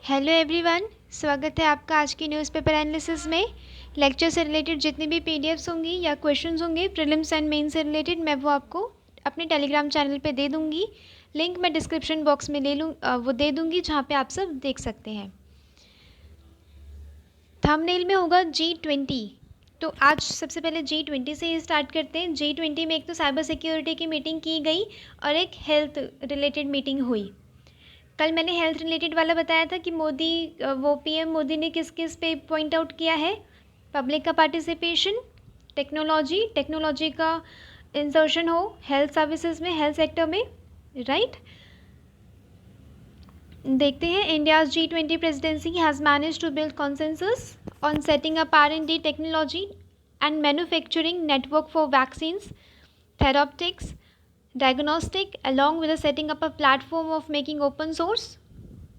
Hello everyone, स्वागत है आपका आज की न्यूज़पेपर एनालिसिस में। लेक्चर से रिलेटेड जितनी भी पीडीएफ्स होंगी या क्वेश्चंस होंगे प्रीलिम्स एंड मेन से रिलेटेड, मैं वो आपको अपने टेलीग्राम चैनल पे दे दूंगी। लिंक मैं डिस्क्रिप्शन बॉक्स में वो दे दूंगी, जहाँ पे आप सब देख सकते हैं। थंबनेल में होगा G20। तो आज सबसे पहले G20 से ही स्टार्ट करते हैं। G20 में एक तो साइबर सिक्योरिटी की मीटिंग की गई और एक हेल्थ रिलेटेड मीटिंग हुई। कल मैंने हेल्थ रिलेटेड वाला बताया था कि पीएम मोदी ने किस किस पे पॉइंट आउट किया है। पब्लिक का पार्टिसिपेशन, टेक्नोलॉजी का इंसर्शन हो हेल्थ सर्विसेज में, हेल्थ सेक्टर में, राइट। देखते हैं। India's G20 presidency has manage to build consensus on setting up R&D technology and manufacturing network for vaccines, therapeutics, diagnostic along with setting up a platform of making open source.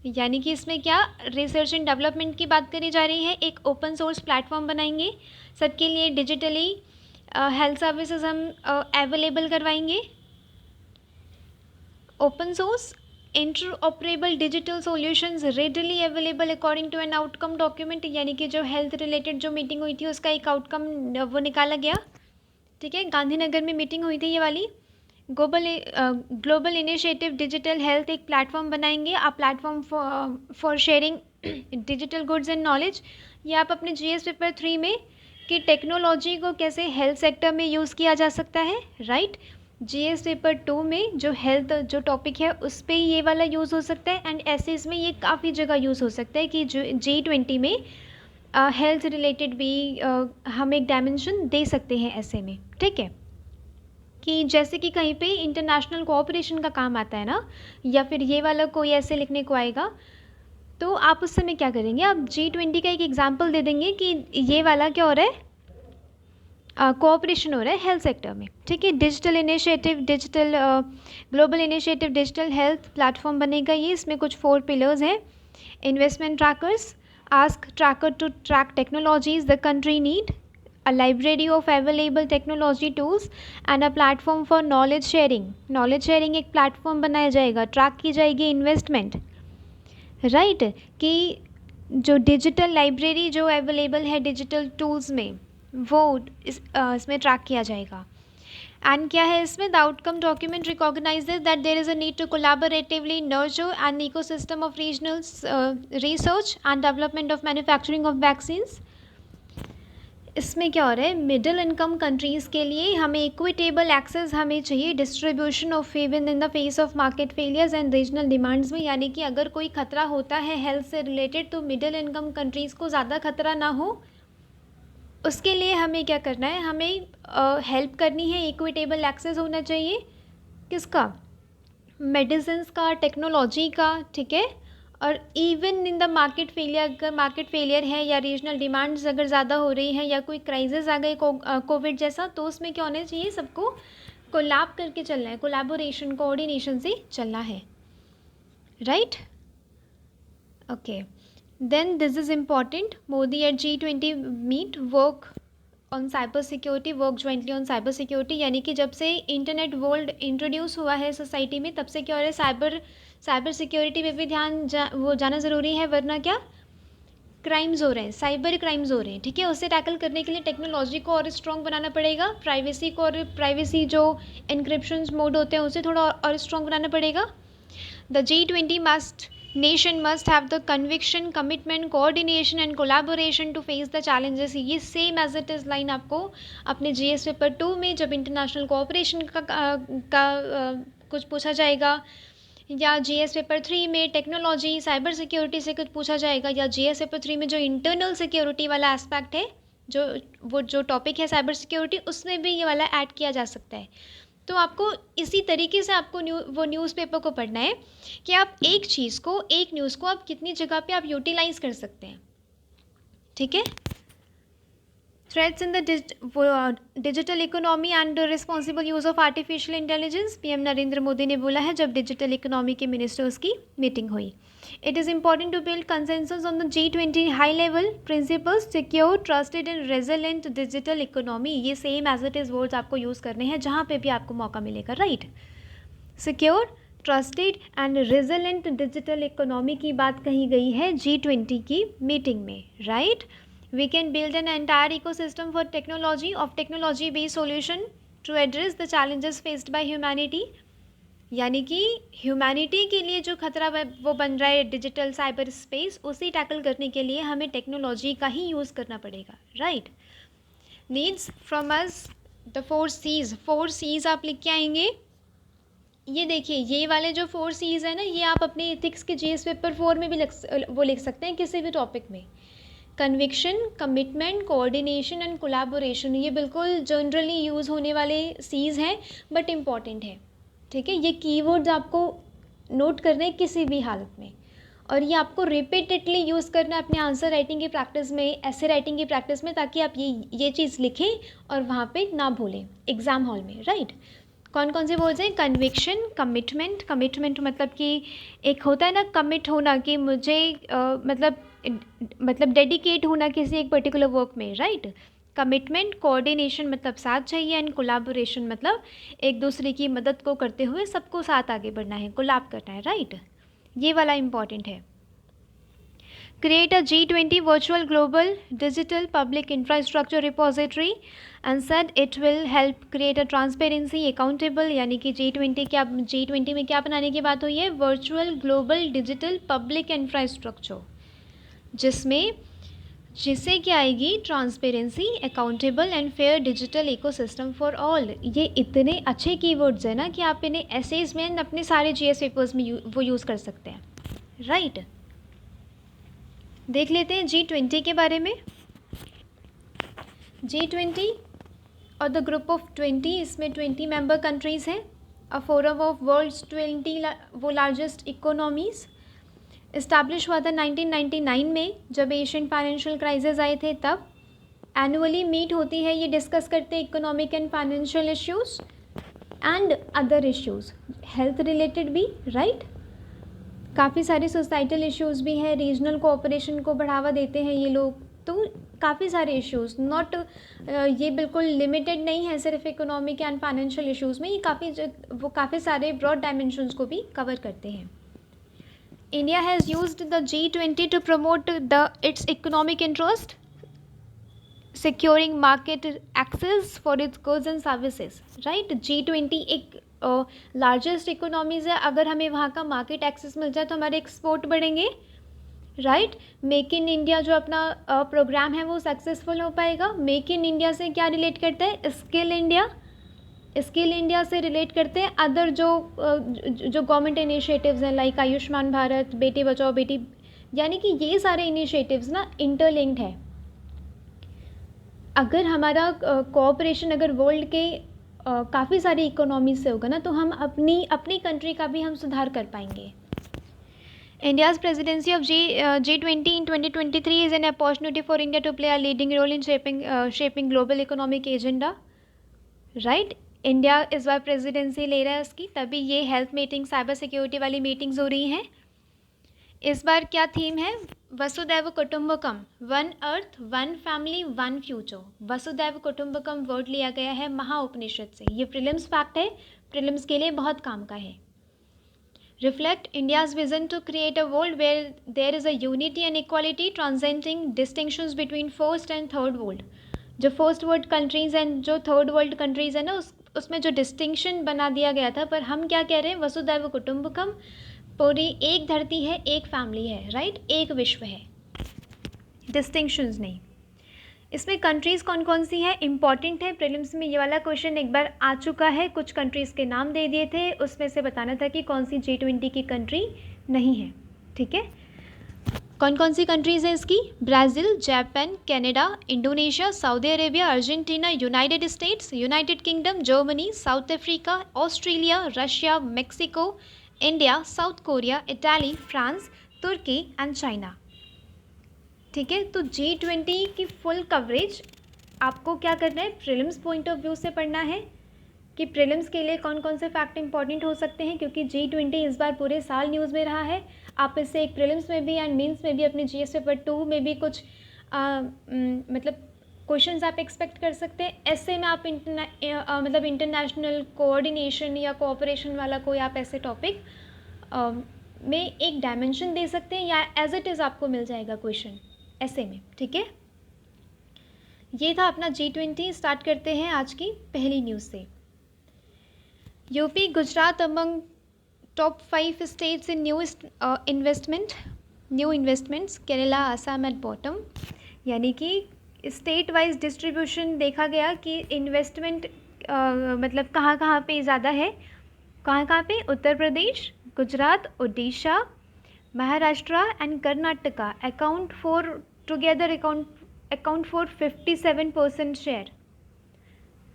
यानी कि इसमें क्या research and development की बात करी जा रही है। एक ओपन सोर्स प्लेटफॉर्म बनाएंगे सबके लिए, डिजिटली हेल्थ सर्विसेज हम अवेलेबल करवाएंगे। Open source interoperable digital solutions readily available according to an outcome document. यानी कि जो हेल्थ रिलेटेड जो मीटिंग हुई थी उसका एक आउटकम वो निकाला गया। ठीक है, गांधीनगर में मीटिंग हुई थी ये वाली। ग्लोबल इनिशिएटिव डिजिटल हेल्थ एक प्लेटफॉर्म बनाएंगे, a platform for sharing digital goods and knowledge. ये आप अपने जीएस पेपर 3 में कि टेक्नोलॉजी को कैसे हेल्थ सेक्टर में यूज़ किया जा सकता है, राइट। जीएस पेपर 2 में जो हेल्थ जो टॉपिक है उस पर ये वाला यूज़ हो सकता है, एंड ऐसे इसमें ये काफ़ी जगह यूज़ हो सकता है कि जो G20 में हेल्थ रिलेटेड भी हम एक डायमेंशन दे सकते हैं ऐसे में। ठीक है, कि जैसे कि कहीं पे इंटरनेशनल कोऑपरेशन का काम आता है ना, या फिर ये वाला कोई ऐसे लिखने को आएगा, तो आप उस समय क्या करेंगे, आप G20 का एक एग्जांपल दे देंगे कि ये वाला क्या हो रहा है, कोऑपरेशन हो रहा है हेल्थ सेक्टर में। ठीक है, global initiative digital health platform बनेगा ये। इसमें कुछ 4 पिलर्स हैं। Investment trackers, ask tracker to track technologies the country need, a library of available technology tools and a platform for knowledge sharing। knowledge sharing एक platform बनाया जाएगा, track की जाएगी इन्वेस्टमेंट, राइट। कि जो डिजिटल लाइब्रेरी जो available है digital tools में वो इसमें ट्रैक किया जाएगा। एंड क्या है इसमें, the outcome document recognizes that there is a need to collaboratively nurture an ecosystem of regional research and development of manufacturing of vaccines. इसमें क्या हो रहा है, मिडिल इनकम कंट्रीज़ के लिए हमें इक्विटेबल एक्सेस हमें चाहिए, distribution of favour in the face of market failures and regional demands में। यानी कि अगर कोई खतरा होता है हेल्थ से रिलेटेड तो मिडिल इनकम कंट्रीज़ को ज़्यादा खतरा ना हो, उसके लिए हमें क्या करना है, हमें हेल्प करनी है। इक्विटेबल एक्सेस होना चाहिए किसका, मेडिसिन्स का, टेक्नोलॉजी का, ठीक है। और even in the market failure, अगर मार्केट फेलियर है या रीजनल डिमांड्स अगर ज़्यादा हो रही है या कोई क्राइसिस आ गई कोविड जैसा, तो उसमें क्या होना चाहिए, सबको कोलैब करके चलना है, कोलैबोरेशन कोऑर्डिनेशन से चलना है, right. Okay, then this is important. Modi at G20 meet work on cyber security, work jointly on cyber security. यानी कि जब से इंटरनेट वर्ल्ड इंट्रोड्यूस हुआ है सोसाइटी में, तब से क्या हो रहा है, साइबर सिक्योरिटी पे भी ध्यान जाना ज़रूरी है, वरना क्या क्राइम्स हो रहे हैं, साइबर क्राइम्स हो रहे हैं। ठीक है, उससे टैकल करने के लिए टेक्नोलॉजी को और स्ट्रॉन्ग बनाना पड़ेगा, प्राइवेसी जो इनक्रिप्शन मोड होते हैं उसे थोड़ा और स्ट्रॉन्ग बनाना पड़ेगा। The G20 nation must have the conviction, commitment, coordination and collaboration to face the challenges। ये same as it is line आपको अपने GS पेपर 2 में जब इंटरनेशनल कोऑपरेशन का कुछ पूछा जाएगा, या GS पेपर 3 में टेक्नोलॉजी साइबर सिक्योरिटी से कुछ पूछा जाएगा, या GS पेपर 3 में जो इंटरनल सिक्योरिटी वाला एस्पेक्ट है, जो टॉपिक है साइबर सिक्योरिटी, उसमें भी ये वाला ऐड किया जा सकता है। तो आपको इसी तरीके से आपको वो न्यूज़पेपर को पढ़ना है कि आप एक चीज़ को, एक न्यूज़ को आप कितनी जगह पे आप यूटिलाइज कर सकते हैं। ठीक है, threats in the digital economy and responsible use of artificial intelligence, PM Narendra Modi ने बोला है जब डिजिटल इकोनॉमी के मिनिस्टर्स की मीटिंग हुई। It is important to build consensus on the G20 high level principles, secure, trusted and resilient digital economy. ये same as it is words आपको use करने हैं जहाँ पे भी आपको मौका मिलेगा, right. Secure, trusted and resilient digital economy की बात कही गई है G20 की मीटिंग में, right. We can build an entire ecosystem for technology of technology based solution to address the challenges faced by humanity. यानी कि ह्यूमैनिटी के लिए जो खतरा वो बन रहा है डिजिटल साइबर स्पेस, उसे टैकल करने के लिए हमें टेक्नोलॉजी का ही यूज़ करना पड़ेगा, right. Needs from us the 4 C's. 4 C's आप लिख के आएंगे. ये देखिए, ये वाले जो 4 C's है ना, ये आप अपने इथिक्स के GS पेपर 4 में भी लिख सकते हैं किसी भी टॉपिक में. Conviction, commitment, coordination and collaboration, ये बिल्कुल जनरली यूज़ होने वाले C's हैं बट इम्पॉर्टेंट है, ठीक है. ये कीवर्ड्स आपको नोट करने हैं किसी भी हालत में, और ये आपको रिपीटेडली यूज़ करना है अपने आंसर राइटिंग की प्रैक्टिस में, ऐसे राइटिंग की प्रैक्टिस में, ताकि आप ये चीज़ लिखें और वहाँ पे ना भूलें एग्ज़ाम हॉल में, राइट. कौन कौन से वर्ड्स हैं? Conviction, commitment. कमिटमेंट मतलब कि एक होता है ना कमिट होना, कि मुझे मतलब डेडिकेट होना किसी एक पर्टिकुलर वर्क में, राइट. कमिटमेंट. कोऑर्डिनेशन मतलब साथ चाहिए, एंड कोलैबोरेशन मतलब एक दूसरे की मदद को करते हुए सबको साथ आगे बढ़ना है, कोलैब करना है, राइट. ये वाला इम्पॉर्टेंट है. Create a G20 virtual global digital public infrastructure repository and said it will help create a transparency accountable. यानी कि G20 में क्या बनाने की बात हुई है? Virtual global digital public infrastructure, जिससे क्या आएगी? Transparency, accountable and fair digital ecosystem for all. ये इतने अच्छे कीवर्ड्स हैं ना कि आप इन्हें एसेज में अपने सारे GS पेपर्स में वो यूज़ कर सकते हैं, राइट. देख लेते हैं G20 के बारे में. G20 और द ग्रुप ऑफ 20, इसमें 20 मेंबर कंट्रीज़ हैं. अ फोरम ऑफ वर्ल्ड्स 20 वो लार्जेस्ट इकोनॉमीज़. इस्टेब्लिश हुआ था 1999 में, जब एशियन फाइनेंशियल क्राइसिस आए थे तब. एनुअली मीट होती है, ये डिस्कस करते हैं economic and financial issues and other issues, health related भी, राइट. काफ़ी सारे सोसाइटल इश्यूज़ भी हैं, रीजनल कोऑपरेशन को बढ़ावा देते हैं ये लोग. तो काफ़ी सारे इश्यूज़, नॉट ये बिल्कुल लिमिटेड नहीं है सिर्फ इकोनॉमिक एंड फाइनेंशियल इश्यूज़ में, ये काफ़ी सारे ब्रॉड डायमेंशंस को भी कवर करते हैं. India has used the G20 to promote its economic interest, securing market access for its goods and services, right. G20 एक लार्जेस्ट इकोनॉमीज़ है. अगर हमें वहाँ का मार्केट एक्सेस मिल जाए तो हमारे एक्सपोर्ट बढ़ेंगे, राइट. मेक इन इंडिया जो अपना प्रोग्राम है वो सक्सेसफुल हो पाएगा. मेक इन इंडिया से क्या रिलेट करता है? स्किल इंडिया से रिलेट करते हैं अदर जो गवर्नमेंट इनिशिएटिव्स हैं, लाइक आयुष्मान भारत, बेटी बचाओ बेटी, यानी कि ये सारे इनिशिएटिव्स ना इंटरलिंक्ड है. अगर हमारा कोऑपरेशन अगर वर्ल्ड के काफ़ी सारी इकोनॉमी से होगा ना, तो हम अपनी कंट्री का भी हम सुधार कर पाएंगे. India's presidency of G20 in 2023 is an opportunity for India to play a leading role in shaping global economic agenda, right. India इस बार प्रेसिडेंसी ले रहा है उसकी, तभी ये हेल्थ मीटिंग, साइबर सिक्योरिटी वाली मीटिंग्स हो रही हैं. इस बार क्या थीम है? Vasudhaiva Kutumbakam, one earth, one family, one future. Vasudhaiva Kutumbakam word लिया गया है महाउपनिषद से. ये प्रीलिम्स फैक्ट है, प्रीलिम्स के लिए बहुत काम का है. Reflect India's vision to create a world where there is a unity and equality transcending distinctions between first and third world. जो फर्स्ट वर्ल्ड कंट्रीज़ एंड जो थर्ड वर्ल्ड कंट्रीज़ है ना, उसमें जो डिस्टिंक्शन बना दिया गया था, पर हम क्या कह रहे हैं? वसुदैव कुटुंबकम, पूरी एक धरती है, एक फैमिली है, राइट. एक विश्व है, डिस्टिंक्शंस नहीं. इसमें कंट्रीज़ कौन कौन सी हैं? इंपॉर्टेंट है, प्रीलिम्स में ये वाला क्वेश्चन एक बार आ चुका है. कुछ कंट्रीज़ के नाम दे दिए थे, उसमें से बताना था कि कौन सी G20 की कंट्री नहीं है, ठीक है. कौन कौन सी कंट्रीज़ हैं इसकी? Brazil, Japan, Canada, Indonesia, Saudi Arabia, Argentina, United States, United Kingdom, Germany, South Africa, Australia, Russia, Mexico, India, South Korea, Italy, France, Turkey and China, ठीक है. तो G20 की फुल कवरेज आपको क्या करना है? प्रीलिम्स पॉइंट ऑफ व्यू से पढ़ना है कि प्रीलिम्स के लिए कौन कौन से फैक्ट इंपॉर्टेंट हो सकते हैं, क्योंकि G20 इस बार पूरे साल न्यूज़ में रहा है. आप इससे एक प्रीलिम्स में भी एंड मेंस में भी अपने GS पेपर 2 में भी कुछ मतलब क्वेश्चंस आप एक्सपेक्ट कर सकते हैं। ऐसे में आप मतलब इंटरनेशनल कोऑर्डिनेशन या कोऑपरेशन वाला कोई आप ऐसे टॉपिक में एक डायमेंशन दे सकते हैं, या एज इट इज़ आपको मिल जाएगा क्वेश्चन ऐसे में। ठीक है, ये था अपना G20। स्टार्ट करते हैं आज की पहली न्यूज़ से। UP Gujarat among top 5 states in new investments, Kerala Assam at bottom. यानी कि स्टेट वाइज डिस्ट्रीब्यूशन देखा गया कि इन्वेस्टमेंट मतलब कहाँ कहाँ पे ज़्यादा है, कहाँ कहाँ पे। Uttar Pradesh, Gujarat, Orissa, Maharashtra and Karnataka account for 57% share.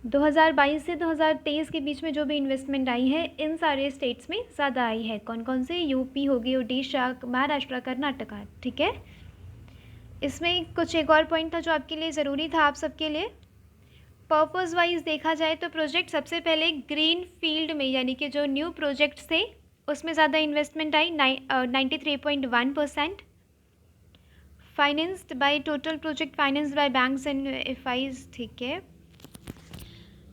2022 से 2023 के बीच में जो भी इन्वेस्टमेंट आई है इन सारे स्टेट्स में ज़्यादा आई है। कौन कौन से? यूपी होगी, उड़ीसा, महाराष्ट्र, कर्नाटका। ठीक है, इसमें कुछ एक और पॉइंट था जो आपके लिए ज़रूरी था, आप सबके लिए। पर्पस वाइज देखा जाए तो प्रोजेक्ट सबसे पहले ग्रीन फील्ड में, यानी कि जो न्यू प्रोजेक्ट्स थे उसमें ज़्यादा इन्वेस्टमेंट आई, 93.1%। Financed by total project financed by banks and FIs. ठीक है,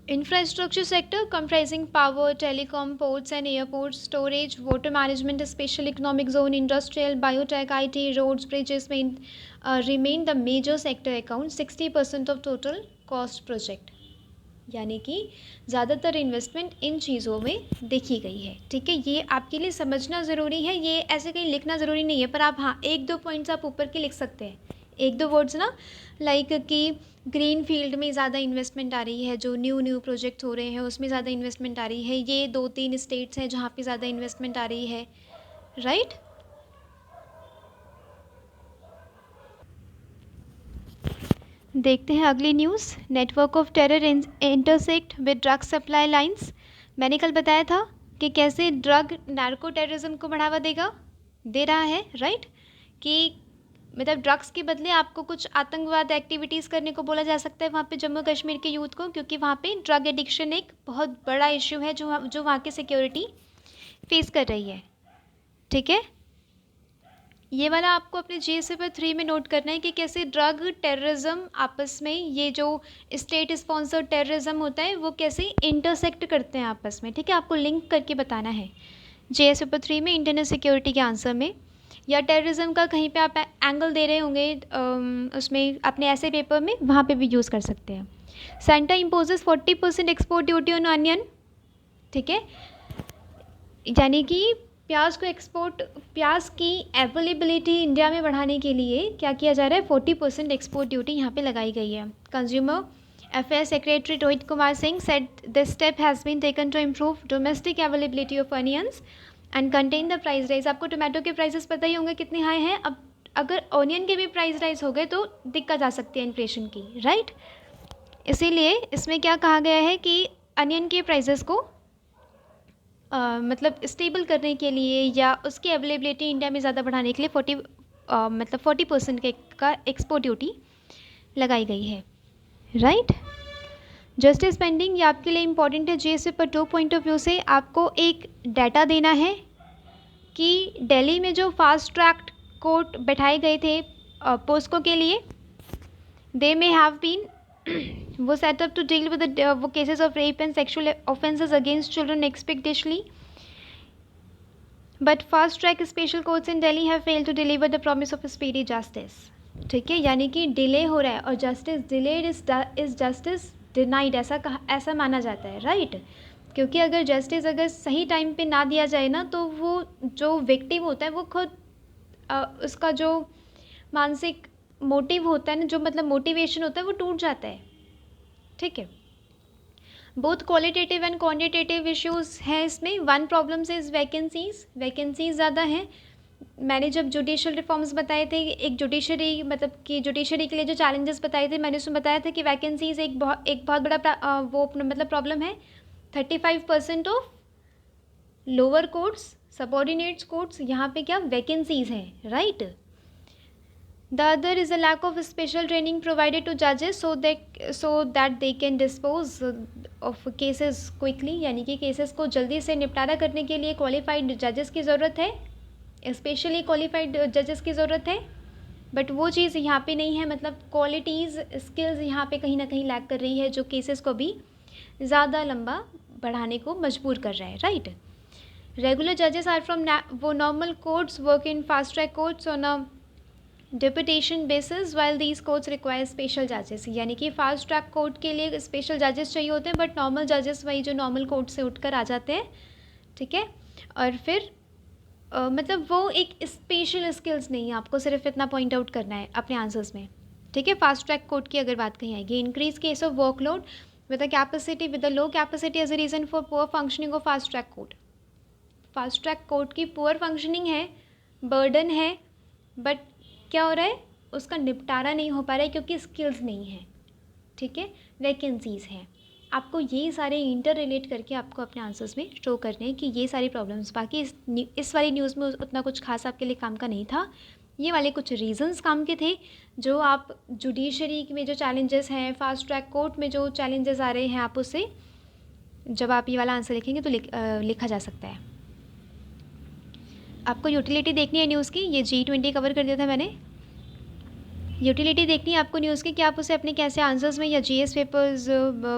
infrastructure sector comprising power, telecom, ports and airports, storage, water management, special economic zone, industrial, biotech, IT, roads, bridges में remain the major sector account 60% of total cost project. यानी कि ज़्यादातर investment इन चीज़ों में देखी गई है। ठीक है, ये आपके लिए समझना ज़रूरी है, ये ऐसे कहीं लिखना ज़रूरी नहीं है, पर आप हाँ एक दो पॉइंट्स आप ऊपर के लिख सकते हैं, एक दो वर्ड्स ना, लाइक कि ग्रीन फील्ड में ज़्यादा इन्वेस्टमेंट आ रही है, जो न्यू प्रोजेक्ट हो रहे हैं उसमें ज़्यादा इन्वेस्टमेंट आ रही है। ये 2-3 स्टेट्स हैं जहाँ पे ज़्यादा इन्वेस्टमेंट आ रही है, राइट। देखते हैं अगली news. Network of terror intersect with drug supply lines. मैंने कल बताया था कि कैसे ड्रग नार्को टेररिज्म को बढ़ावा दे रहा है, राइट। कि मतलब ड्रग्स के बदले आपको कुछ आतंकवाद एक्टिविटीज़ करने को बोला जा सकता है वहाँ पे जम्मू कश्मीर के यूथ को, क्योंकि वहाँ पे ड्रग एडिक्शन एक बहुत बड़ा इश्यू है जो वहाँ की सिक्योरिटी फेस कर रही है। ठीक है, ये वाला आपको अपने GS पेपर 3 में नोट करना है कि कैसे ड्रग टेररिज्म आपस में, ये जो स्टेट स्पॉन्सर्ड टेररिज्म होता है वो कैसे इंटरसेक्ट करते हैं आपस में। ठीक है, आपको लिंक करके बताना है GS पेपर 3 में इंटरनल सिक्योरिटी के आंसर में, या टेररिज्म का कहीं पे आप एंगल दे रहे होंगे उसमें अपने ऐसे पेपर में, वहाँ पे भी यूज़ कर सकते हैं। Centre imposes 40% export duty on onion. ठीक है, यानी कि प्याज की अवेलेबिलिटी इंडिया में बढ़ाने के लिए क्या किया जा रहा है, 40% एक्सपोर्ट ड्यूटी यहाँ पे लगाई गई है। Consumer affairs secretary Rohit Kumar Singh said this step has been taken to improve domestic availability of onions and contain the price rise. आपको टोमेटो के प्राइसेस पता ही होंगे कितने हाई हैं। अब अगर ऑनियन के भी प्राइस राइज हो गए तो दिक्कत आ सकती है इन्फ्लेशन की, राइट। इसीलिए इसमें क्या कहा गया है कि अनियन के प्राइसेस को मतलब स्टेबल करने के लिए या उसकी अवेलेबिलिटी इंडिया में ज़्यादा बढ़ाने के लिए 40% का एक्सपोर्ट ड्यूटी लगाई गई है, राइट। जस्टिस पेंडिंग, ये आपके लिए इम्पॉर्टेंट है GS paper 2 point of view से। आपको एक डाटा देना है कि दिल्ली में जो फास्ट ट्रैक कोर्ट बैठाए गए थे पोस्को के लिए, दे मे हैव बीन वो सेटअप टू डील विद वो cases of rape and sexual offences against children expectationally, but fast track special courts in Delhi have failed to deliver the promise of speedy justice. ठीक है, यानी कि delay हो रहा है और justice delayed is justice denied, ऐसा माना जाता है, राइट। क्योंकि अगर जस्टिस अगर सही टाइम पे ना दिया जाए ना, तो वो जो विक्टिम होता है वो खुद उसका जो मानसिक मोटिव होता है ना, जो मतलब मोटिवेशन होता है वो टूट जाता है। ठीक है, both qualitative and quantitative issues हैं इसमें। वन प्रॉब्लम इज़ वैकेंसीज ज़्यादा हैं। मैंने जब जुडिशल रिफॉर्म्स बताए थे, एक जुडिशरी मतलब कि जुडिशरी के लिए जो चैलेंजेस बताए थे, मैंने उसमें बताया था कि वैकेंसीज एक बहुत बड़ा वो मतलब प्रॉब्लम है। 35% of lower courts, subordinates courts, यहाँ पे क्या वैकेंसीज हैं, right. The other is a lack of special training provided to जजेस so that they can dispose of cases quickly, यानी कि केसेस को जल्दी से निपटारा करने के लिए क्वालिफाइड जजेस की ज़रूरत है, स्पेशली क्वालिफाइड जजेस की ज़रूरत है। बट वो चीज़ यहाँ पे नहीं है, मतलब क्वालिटीज़ स्किल्स यहाँ पे कहीं ना कहीं लैक कर रही है, जो केसेस को भी ज़्यादा लंबा बढ़ाने को मजबूर कर रहा है, राइट। रेगुलर जजेस आर फ्रॉम वो normal courts work in fast track courts on a deputation basis while these courts require special जजेस, यानी कि फास्ट ट्रैक कोर्ट के लिए स्पेशल जजेस चाहिए होते हैं, बट नॉर्मल जजेस वही जो नॉर्मल कोर्ट से उठकर आ जाते हैं, ठीक है। और फिर मतलब वो एक स्पेशल स्किल्स नहीं है, आपको सिर्फ इतना पॉइंट आउट करना है अपने आंसर्स में, ठीक है। फास्ट ट्रैक कोर्ट की अगर बात कही आएगी, increase case of workload with a capacity with a low capacity as a reason for poor functioning of fast track court. Fast track court की पुअर फंक्शनिंग है, बर्डन है, बट क्या हो रहा है, उसका निपटारा नहीं हो पा रहा है क्योंकि स्किल्स नहीं है, ठीक है, वैकेंसीज़ हैं। आपको ये सारे इंटर रिलेट करके आपको अपने आंसर्स में शो करने हैं कि ये सारी प्रॉब्लम्स, बाकी इस वाली न्यूज़ में उतना कुछ खास आपके लिए काम का नहीं था, ये वाले कुछ रीजंस काम के थे, जो आप जुडिशरी में जो चैलेंजेस हैं, फास्ट ट्रैक कोर्ट में जो चैलेंजेस आ रहे हैं, आप उससे जब आप ये वाला आंसर लिखेंगे तो लिखा जा सकता है। आपको यूटिलिटी देखनी है न्यूज़ की, ये G20 कवर कर दिया था मैंने। यूटिलिटी देखनी है आपको न्यूज़ की कि आप उसे अपने कैसे आंसर्स में या GS पेपर्स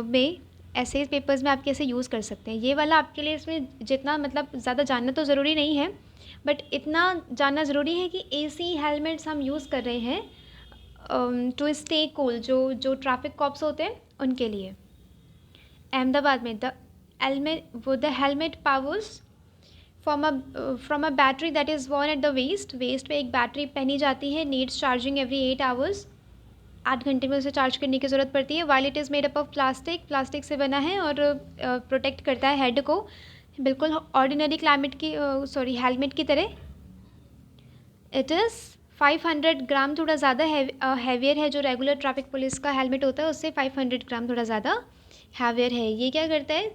में, ऐसे पेपर्स में आप कैसे यूज़ कर सकते हैं। ये वाला आपके लिए इसमें जितना मतलब ज़्यादा जानना तो ज़रूरी नहीं है, बट इतना जानना ज़रूरी है कि AC हेलमेट्स हम यूज़ कर रहे हैं टू स्टे कूल, जो ट्रैफिक कॉप्स होते हैं उनके लिए। अहमदाबाद में the helmet powers from a battery that is worn at the waist पे एक बैटरी पहनी जाती है, नीड्स चार्जिंग एवरी 8 आवर्स, 8 घंटे में उसे चार्ज करने की ज़रूरत पड़ती है। While it is made up of plastic से बना है और प्रोटेक्ट करता है हेड को, बिल्कुल ऑर्डिनरी हेलमेट की तरह। इट इज़ 500 ग्राम, थोड़ा ज़्यादा हैवियर है, जो रेगुलर ट्रैफिक पुलिस का हेलमेट होता है उससे 500 ग्राम थोड़ा ज़्यादा हैवियर है। ये क्या करता है,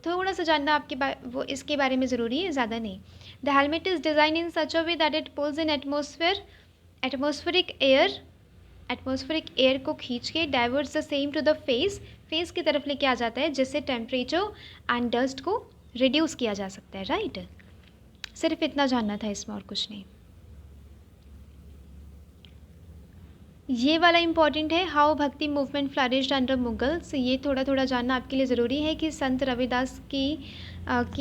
थोड़ा सा जानना वो इसके बारे में ज़रूरी है, ज़्यादा नहीं। The helmet is designed in such a way that it pulls in atmospheric air को खींच के diverts the same to the face की तरफ लेके आ जाता है, जिससे टेम्परेचर एंड डस्ट को रिड्यूस किया जा सकता है, राइट। सिर्फ इतना जानना था इसमें, और कुछ नहीं। ये वाला इम्पॉर्टेंट है, हाउ भक्ति मूवमेंट फ्लरिश्ड अंडर मुगल्स। ये थोड़ा थोड़ा जानना आपके लिए ज़रूरी है कि संत रविदास की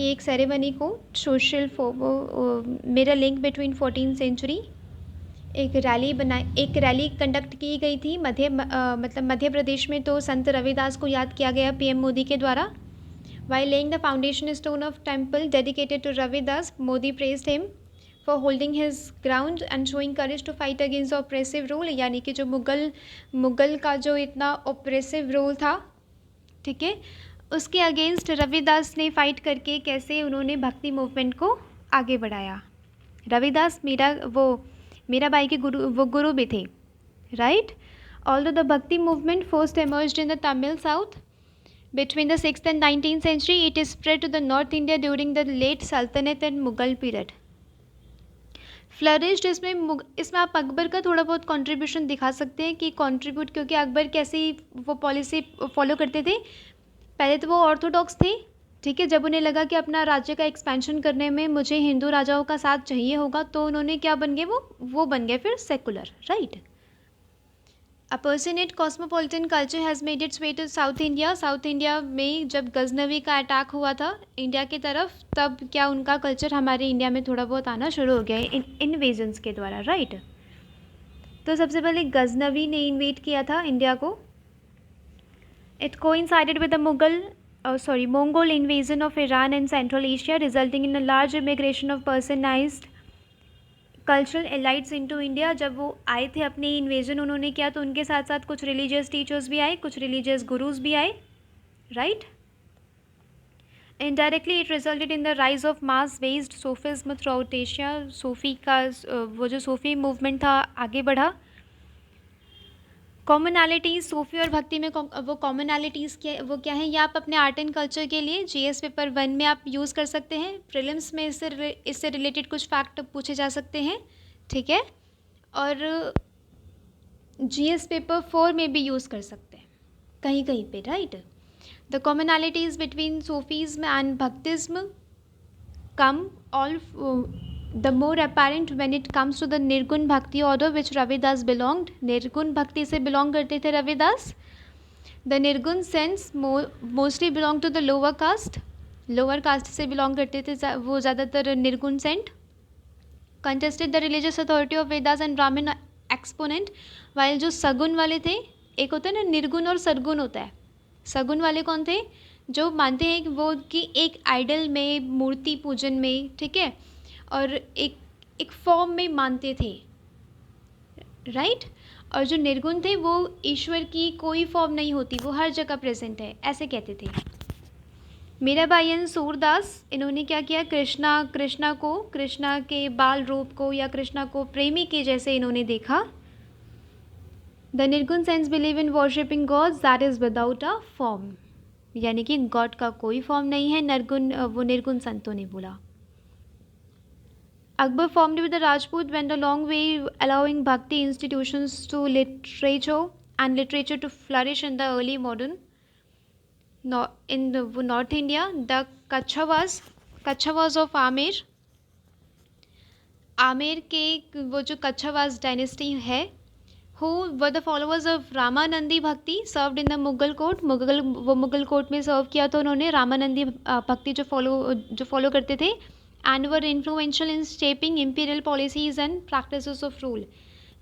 एक सेरेमनी को मेरा लिंक बिटवीन 14th सेंचुरी, एक रैली कंडक्ट की गई थी मध्य प्रदेश में, तो संत रविदास को याद किया गया PM मोदी के द्वारा। While laying the foundation stone of temple dedicated to Ravidas, Modi praised him for holding his ground and showing courage to fight against oppressive rule, यानी कि जो मुगल का जो इतना ऑपरेसिव रूल था, ठीक है, उसके अगेंस्ट रविदास ने फाइट करके कैसे उन्होंने भक्ति मूवमेंट को आगे बढ़ाया। रविदास मीराबाई के गुरु भी थे, राइट। ऑल्दो द भक्ति movement first emerged in the Tamil south between the 6th and 19th century, it is spread to the North India during the late Sultanate and Mughal period. Flourished, इसमें आप अकबर का थोड़ा बहुत कंट्रीब्यूशन दिखा सकते हैं कि कंट्रीब्यूट, क्योंकि अकबर कैसी वो पॉलिसी फॉलो करते थे। पहले तो वो ऑर्थोडॉक्स थे, ठीक है, जब उन्हें लगा कि अपना राज्य का एक्सपेंशन करने में मुझे हिंदू राजाओं का साथ चाहिए होगा, तो उन्होंने क्या बन गए, वो बन गए फिर secular, right. A Persianate cosmopolitan culture has made its way to South India. South India में जब गजनवी का अटैक हुआ था इंडिया की तरफ, तब क्या उनका कल्चर हमारे इंडिया में थोड़ा बहुत आना शुरू हो गया है इन्वेजन्स के द्वारा, राइट। तो सबसे पहले गजनवी ने इन्वेट किया था इंडिया को। It coincided with the Mongol invasion of Iran and Central Asia, resulting in a large immigration of personized cultural elites into India. जब वो आए थे, अपनी इन्वेजन उन्होंने किया, तो उनके साथ साथ कुछ रिलीजियस टीचर्स भी आए, कुछ रिलीजियस गुरुज भी आए, right. Indirectly it resulted in the rise of mass based Sufism throughout Asia. सूफी का वो जो सूफी मूवमेंट था आगे बढ़ा। कॉमनैलिटीज़ सूफी और भक्ति में वो कॉमनैलिटीज़ क्या है, ये आप अपने आर्ट एंड कल्चर के लिए GS पेपर 1 में आप यूज़ कर सकते हैं। प्रीलिम्स में इससे रिलेटेड कुछ फैक्ट पूछे जा सकते हैं, ठीक है, और GS पेपर 4 में भी यूज़ कर सकते हैं कहीं कहीं पे, right. The commonalities between Sufism and bhaktism come all the more apparent when it comes to the nirguna bhakti order which Ravidas belonged, निर्गुण भक्ति से बिलोंग करते थे Ravidas. The Nirgun saints mostly belong to the lower caste, lower caste से belong करते थे वो ज़्यादातर Nirgun saint. Contested the religious authority of Vedas and Brahmin exponent, while जो सगुन वाले थे, एक होता है ना निर्गुण और सद्गुण होता है. सगुन वाले कौन थे? जो मानते हैं कि वो कि एक आइडल में, मूर्ति पूजन में, ठीक है, और एक फॉर्म में मानते थे, राइट. और जो निर्गुण थे वो ईश्वर की कोई फॉर्म नहीं होती, वो हर जगह प्रेजेंट है, ऐसे कहते थे. मीराबाई एंड सूरदास, इन्होंने क्या किया, कृष्णा के बाल रूप को या कृष्णा को प्रेमी के जैसे इन्होंने देखा. The Nirgun sense believe in worshipping gods that is without a form, यानी कि गॉड का कोई फॉर्म नहीं है. वो निर्गुण संतों ने बोला. Akbar formed with the Rajput went a long way, allowing Bhakti institutions to literature to flourish in the early modern. In the North India, the Kachavas of Amer के वो जो कच्छवास डायनेस्टी है, who were the followers of Ramanandi भक्ति, served in the Mughal court. Mughal court में सर्व किया तो उन्होंने रामानंदी भक्ति जो फॉलो करते थे. and were influential in shaping imperial policies and practices of rule.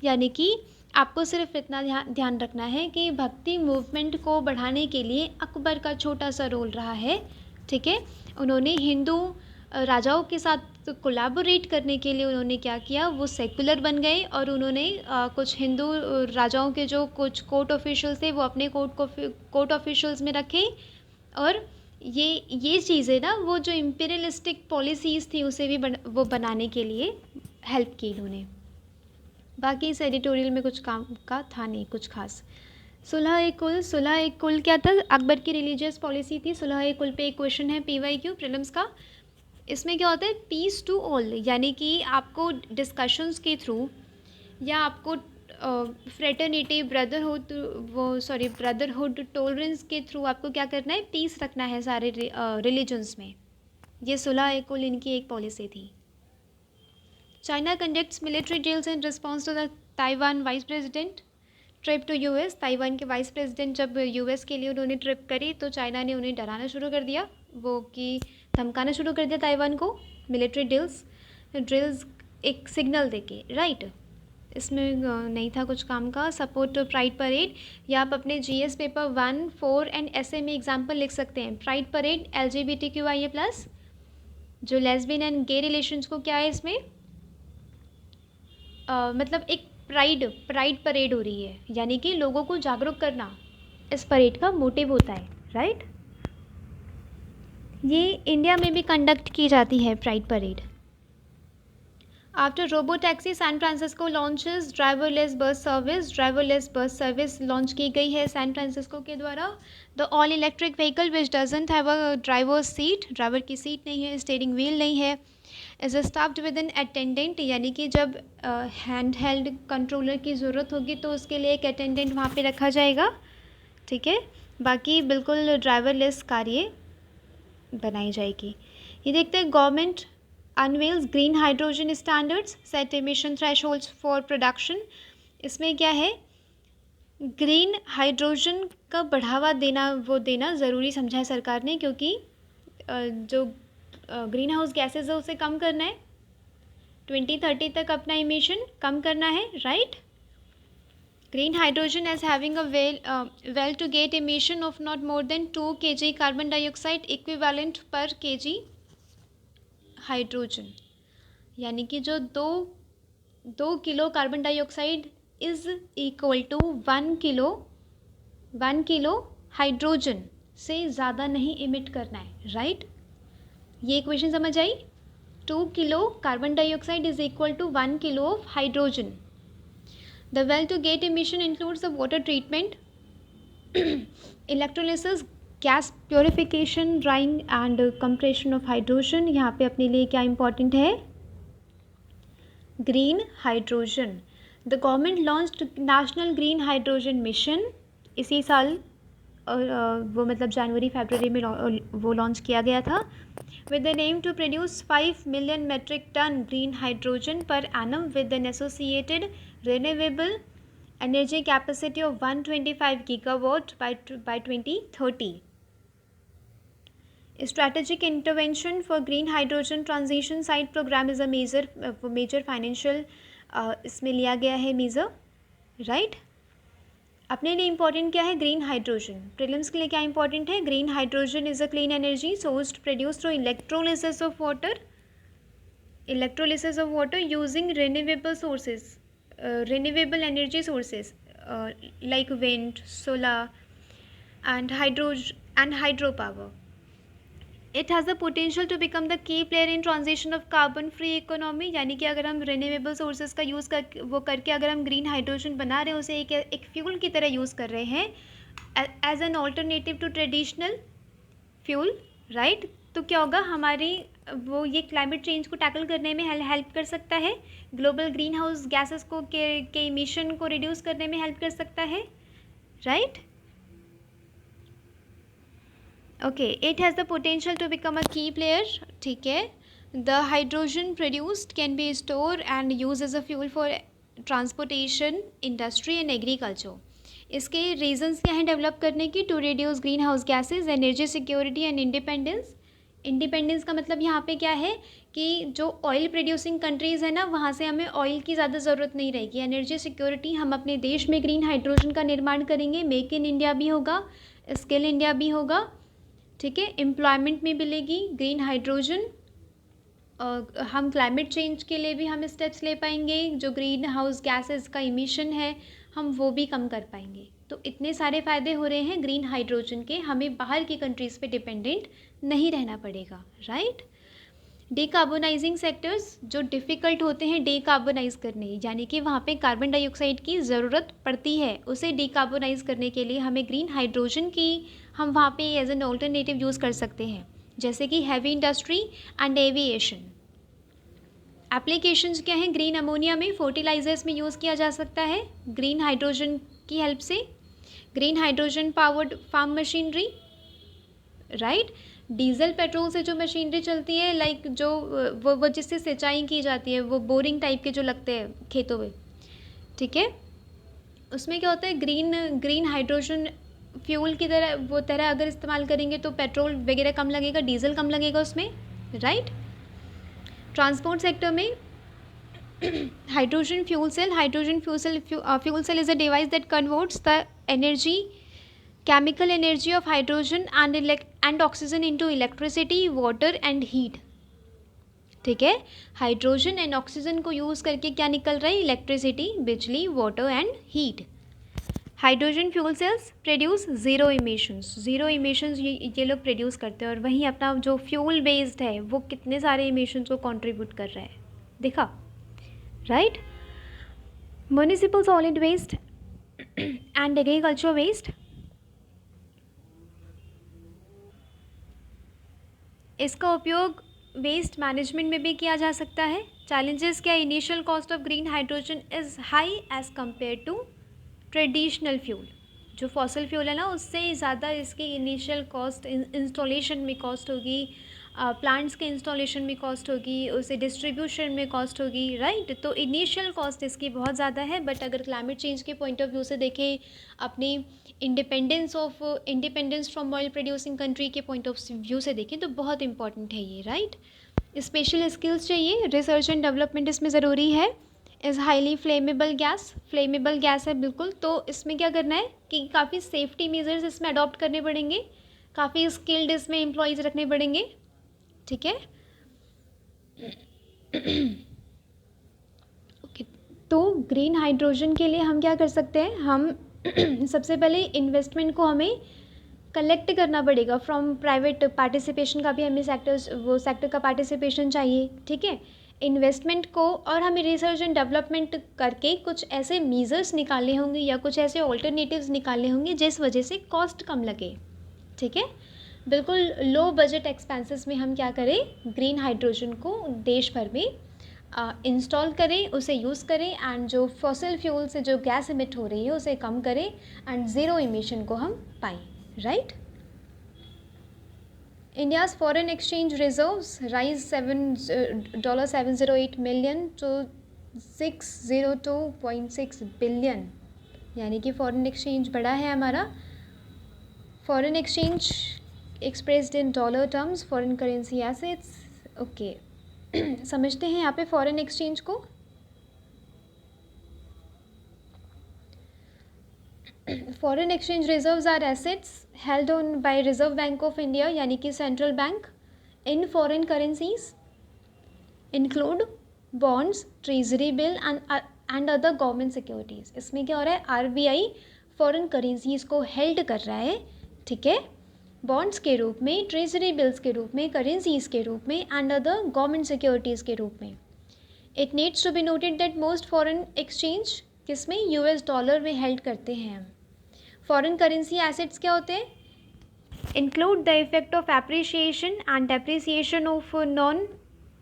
यानी कि आपको सिर्फ इतना ध्यान रखना है कि भक्ति मूवमेंट को बढ़ाने के लिए अकबर का छोटा सा रोल रहा है, ठीक है. उन्होंने हिंदू राजाओं के साथ कोलैबोरेट करने के लिए उन्होंने क्या किया, वो सेकुलर बन गए और उन्होंने कुछ हिंदू राजाओं के जो कुछ कोर्ट ऑफिशियल्स थे वो अपने कोर्ट ऑफिशियल्स में रखे. और ये चीज़ें ना, वो जो इम्पीरियलिस्टिक पॉलिसीज़ थी उसे भी वो बनाने के लिए हेल्प की इन्होंने. बाकी इस एडिटोरियल में कुछ काम का था नहीं कुछ खास. सुलह-ए-कुल क्या था? अकबर की रिलीजियस पॉलिसी थी. सुलह-ए-कुल पे एक क्वेश्चन है PYQ प्रीलिम्स का. इसमें क्या होता है, पीस टू ऑल, यानी कि आपको डिस्कशंस के थ्रू या आपको फ्रेटर्निटी ब्रदरहुड टॉलरेंस के थ्रू आपको क्या करना है, पीस रखना है सारे रिलीजन्स में. ये सुलह-ए-कुल इनकी एक पॉलिसी थी. China conducts military drills in response to the Taiwan vice president trip to US. Taiwan के वाइस प्रेसिडेंट जब US के लिए उन्होंने ट्रिप करी तो चाइना ने उन्हें डराना शुरू कर दिया, वो कि धमकाना शुरू कर दिया ताइवान को. मिलिट्री ड्रिल्स एक सिग्नल देके, राइट. इसमें नहीं था कुछ काम का. सपोर्ट प्राइड परेड, या आप अपने GS पेपर 1, 4 एंड ऐसे में एग्जाम्पल लिख सकते हैं. प्राइड परेड LGBTQIA+, जो लेस्बियन एंड गे रिलेशंस को क्या है इसमें, मतलब एक प्राइड परेड हो रही है, यानी कि लोगों को जागरूक करना इस परेड का मोटिव होता है, राइट. ये इंडिया में भी कंडक्ट की जाती है pride parade. After robo taxi San Francisco launches driverless bus service launch की गई है सैन फ्रांसिस्को के द्वारा. The all electric vehicle which doesn't have a driver की सीट नहीं है, स्टीयरिंग व्हील नहीं है, is staffed with an attendant, यानी कि जब हैंड हेल्ड कंट्रोलर की ज़रूरत होगी तो उसके लिए एक अटेंडेंट वहाँ पे रखा जाएगा, ठीक है. बाकी बिल्कुल ड्राइवरलेस कार ये बनाई जाएगी. ये देखते हैं, government unveils green hydrogen standards set emission thresholds for production. इसमें क्या है, ग्रीन हाइड्रोजन का बढ़ावा देना ज़रूरी समझा है सरकार ने, क्योंकि जो ग्रीन हाउस गैसेज है उसे कम करना है, 2030 तक अपना इमिशन कम करना है, right. Green hydrogen as having a well to gate emission of not more than 2 kg carbon dioxide equivalent per kg hydrogen, यानी कि जो 2 kilo carbon dioxide is equal to 1 kilo hydrogen से ज़्यादा नहीं इमिट करना है, राइट. ये equation समझ आई. 2 kilo carbon dioxide is equal to 1 kilo of hydrogen. The well to gate emission includes the water treatment, electrolysis, gas purification, drying and compression of hydrogen. यहाँ पे अपने लिए क्या इंपॉर्टेंट है, green hydrogen. The government launched national green hydrogen mission. इसी साल वो मतलब जनवरी फरवरी में वो लॉन्च किया गया था. with the aim to produce 5 million metric ton green hydrogen per annum with an associated renewable energy capacity of 125 gigawatt by 2030. Strategic intervention for green hydrogen transition site program is a major financial इसमें लिया गया है major, right. अपने लिए important क्या है? Green hydrogen. Prelims के लिए क्या इंपॉर्टेंट है? Green hydrogen is a clean energy sourced produced through electrolysis of water using renewable sources, renewable energy sources like wind, solar and hydropower. It has the potential to become the key player in transition of carbon free economy. यानी कि अगर हम renewable sources का use करके अगर हम green hydrogen बना रहे हैं, उसे एक फ्यूल की तरह यूज़ कर रहे हैं as an alternative to traditional fuel, right? तो क्या होगा? हमारी वो ये क्लाइमेट चेंज को टैकल करने में हेल्प कर सकता है, ग्लोबल ग्रीन हाउस गैसेस को के इमिशन को रिड्यूस करने में हेल्प कर सकता है, right. Okay, it has the potential to become a key player. ठीक है. The hydrogen produced can be store and use as a fuel for transportation, industry and agriculture. इसके रीजंस क्या हैं डेवलप करने की? To reduce greenhouse gases, energy security and independence. Independence का मतलब यहाँ पे क्या है कि जो ऑयल प्रोड्यूसिंग कंट्रीज़ है ना, वहाँ से हमें ऑयल की ज़्यादा ज़रूरत नहीं रहेगी. एनर्जी सिक्योरिटी, हम अपने देश में ग्रीन हाइड्रोजन का निर्माण करेंगे, मेक इन इंडिया भी होगा, स्किल इंडिया भी होगा. ठीक है. एम्प्लॉयमेंट में मिलेगी ग्रीन हाइड्रोजन. हम क्लाइमेट चेंज के लिए भी हम स्टेप्स ले पाएंगे, जो ग्रीन हाउस गैसेस का इमिशन है हम वो भी कम कर पाएंगे. तो इतने सारे फ़ायदे हो रहे हैं ग्रीन हाइड्रोजन के, हमें बाहर की कंट्रीज़ पे डिपेंडेंट नहीं रहना पड़ेगा, राइट. डीकार्बोनाइजिंग सेक्टर्स जो डिफ़िकल्ट होते हैं डीकार्बोनाइज करने, यानी कि वहाँ पे कार्बन डाइऑक्साइड की ज़रूरत पड़ती है, उसे डीकार्बोनाइज करने के लिए हमें ग्रीन हाइड्रोजन की हम वहाँ पे एज एन ऑल्टरनेटिव यूज़ कर सकते हैं, जैसे कि heavy industry and aviation. Applications क्या हैं? ग्रीन अमोनिया में फर्टिलाइजर्स में यूज़ किया जा सकता है ग्रीन हाइड्रोजन की हेल्प से. Green hydrogen powered farm machinery, right. Diesel petrol से जो मशीनरी चलती है, लाइक जो वो जिससे सिंचाई की जाती है, वो बोरिंग टाइप के जो लगते हैं खेतों में, ठीक है, उसमें क्या होता है? ग्रीन हाइड्रोजन फ्यूल की तरह अगर इस्तेमाल करेंगे तो पेट्रोल वगैरह कम लगेगा, डीजल कम लगेगा उसमें, राइट. ट्रांसपोर्ट सेक्टर में hydrogen fuel cell is a device that converts the energy, chemical energy of hydrogen and oxygen into electricity, water and heat. ठीक है. हाइड्रोजन एंड ऑक्सीजन को यूज़ करके क्या निकल रहा है? इलेक्ट्रिसिटी, बिजली, water and heat. Hydrogen fuel cells produce zero emissions ये लोग प्रोड्यूस करते हैं, और वहीं अपना जो फ्यूल बेस्ड है वो कितने सारे इमिशंस को कंट्रीब्यूट कर रहा है, देखा, right. Municipal solid waste and agriculture waste, इसका उपयोग वेस्ट मैनेजमेंट में भी किया जा सकता है. चैलेंजेस क्या? Initial cost of green hydrogen is high as compare to traditional fuel. जो फॉसिल फ्यूल है ना, उससे ज़्यादा इसकी इनिशियल कॉस्ट इंस्टॉलेशन में कॉस्ट होगी, प्लांट्स के इंस्टॉलेशन में कॉस्ट होगी, उसे डिस्ट्रीब्यूशन में कॉस्ट होगी, राइट. तो इनिशियल कॉस्ट इसकी बहुत ज़्यादा है. बट अगर क्लाइमेट चेंज के पॉइंट ऑफ व्यू से देखें, अपनी independence from oil producing country के पॉइंट ऑफ व्यू से देखें तो बहुत इंपॉर्टेंट है ये, राइट. स्पेशल स्किल्स चाहिए, रिसर्च एंड डेवलपमेंट इसमें ज़रूरी है. इज़ हाईली फ्लेमेबल गैस है बिल्कुल. तो इसमें क्या करना है कि काफ़ी सेफ्टी मेजर्स इसमें अडॉप्ट करने पड़ेंगे, काफ़ी स्किल्ड इसमें एम्प्लॉयज़ रखने पड़ेंगे, ठीक है. ओके, तो ग्रीन हाइड्रोजन के लिए हम क्या कर सकते हैं? हम सबसे पहले इन्वेस्टमेंट को हमें कलेक्ट करना पड़ेगा फ्रॉम प्राइवेट पार्टिसिपेशन का भी हमें सेक्टर का पार्टिसिपेशन चाहिए, ठीक है. इन्वेस्टमेंट को, और हमें रिसर्च एंड डेवलपमेंट करके कुछ ऐसे मेजर्स निकालने होंगे या कुछ ऐसे ऑल्टरनेटिव्स निकालने होंगे जिस वजह से कॉस्ट कम लगे, ठीक है. बिल्कुल लो बजट एक्सपेंसेस में हम क्या करें? ग्रीन हाइड्रोजन को देश भर में इंस्टॉल करें, उसे यूज़ करें, एंड जो फॉसिल फ्यूल से जो गैस इमिट हो रही है उसे कम करें, एंड ज़ीरो इमिशन को हम पाएँ, right. India's foreign exchange reserves rise $708 million to 602.6 billion, यानी कि फॉरेन एक्सचेंज बढ़ा है हमारा. Foreign exchange expressed in dollar terms, foreign currency assets. Okay, समझते हैं यहाँ पे फॉरेन एक्सचेंज को. Foreign exchange reserves are assets held on by Reserve Bank of India, यानी कि central bank, in foreign currencies, include bonds, treasury bill and other government securities. इसमें क्या हो रहा है, आरबीआई फॉरेन करेंसीज को हेल्ड कर रहा है, ठीक है, बॉन्ड्स के रूप में, ट्रेजरी बिल्स के रूप में, करेंसीज के रूप में एंड अदर गवर्नमेंट सिक्योरिटीज़ के रूप में. It needs to be noted that most foreign exchange किसमें, यूएस डॉलर में हेल्ड करते हैं हम. फॉरेन करेंसी एसेट्स क्या होते हैं, include the effect of appreciation and depreciation of non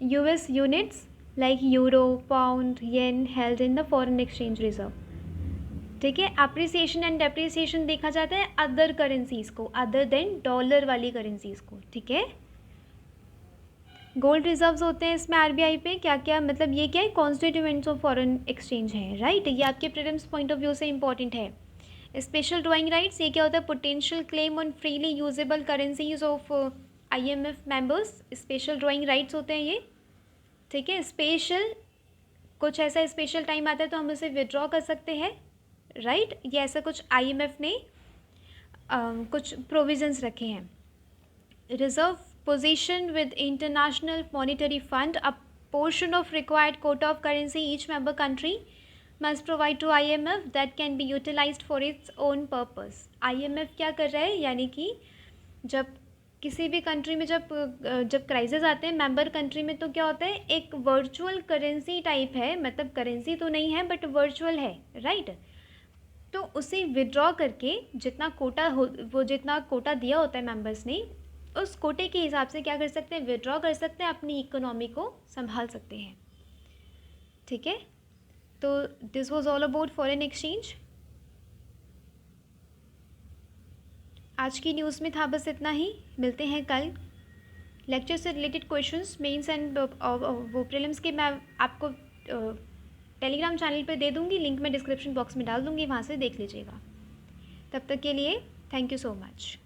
US units like euro, pound, yen held in the foreign exchange reserve. ठीक है, अप्रिसिएशन एंड डेप्रिसिएशन देखा जाता है अदर करेंसीज को, अदर देन डॉलर वाली करेंसीज को. ठीक है, गोल्ड रिजर्व्स होते हैं इसमें आरबीआई पे. क्या क्या मतलब, ये क्या है, कॉन्स्टिट्यूएंट्स ऑफ फॉरेन एक्सचेंज है, राइट. ये आपके प्रीलिम्स पॉइंट ऑफ व्यू से इंपॉर्टेंट है. स्पेशल ड्राइंग राइट्स, ये क्या होता है, potential claim on freely usable currencies of IMF members. Special drawing rights होते हैं ये. ठीक है, स्पेशल, कुछ ऐसा स्पेशल टाइम आता है तो हम उसे विड्रॉ कर सकते हैं, राइट. ये ऐसा कुछ आईएमएफ ने कुछ प्रोविजंस रखे हैं. Reserve position with international monetary fund, a portion of required Kota of currency each member country must provide to IMF that can be utilized for its own purpose. IMF क्या कर रहा है, यानी कि जब किसी भी कंट्री में जब क्राइसिस आते हैं मेंबर कंट्री में, तो क्या होता है, एक वर्चुअल करेंसी टाइप है, मतलब करेंसी तो नहीं है बट वर्चुअल है, राइट. तो उसे विड्रॉ करके जितना कोटा हो, वो जितना कोटा दिया होता है मेंबर्स ने, उस कोटे के हिसाब से क्या कर सकते हैं, विड्रॉ कर सकते हैं, अपनी इकोनॉमी को संभाल सकते हैं. ठीक है, तो this was all about foreign exchange. आज की न्यूज़ में था बस इतना ही. मिलते हैं कल लेक्चर से रिलेटेड क्वेश्चंस, मेंस एंड वो प्रीलिम्स के मैं आपको टेलीग्राम चैनल पे दे दूँगी, लिंक मैं डिस्क्रिप्शन बॉक्स में डाल दूँगी, वहाँ से देख लीजिएगा. तब तक के लिए थैंक यू सो मच.